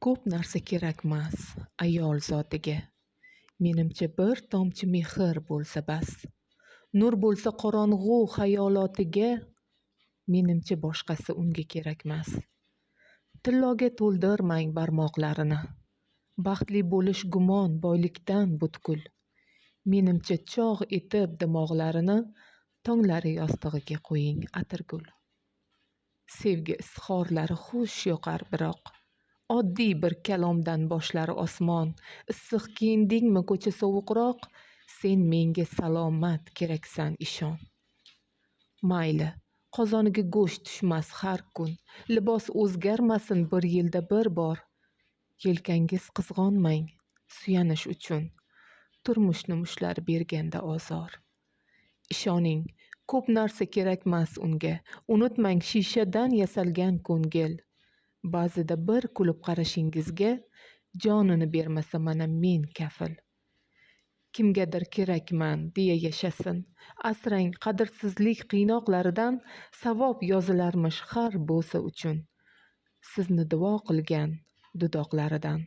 Ko'p narsa kerakmas ayol zotiga. Menimcha bir tomchi mehr bo'lsa bas. Nur bo'lsa qorong'u xayolotiga. Menimcha boshqasi unga kerakmas. Tilloga to'ldirmang barmoqlarini. Baxtli bo'lish gumon boylikdan butkul. Menimcha chog' etib dimoqlarini tonglari yostig'iga qo'ying atirgul. Sevgi izhorlari xush yoqar biroq. Oddiy bir kalomdan boshlari osmon. Issiq kiyindingmi ko'cha sovuqroq, sen menga salomat keraksan ishon. Mayli, qozoniga go'sht tushmas har kun, libos o'zgarmasin bir yilda bir bor. Yelkangiz qizg'onmang, suyanish uchun, turmushni mushlar berganda ozor. Ishoning, ko'p narsa kerakmas unga, unutmang shishadan yasalgan ko'ngil. Ba'zida bir kulib qarashingizga jonini bermasa mana men kafil. Kimgadir kerakman deya yashasin, asrang qadrsizlik qiynoqlaridan savob yozilarmish har bo'lsa uchun. Sizni duo qilgan dudoqlaridan.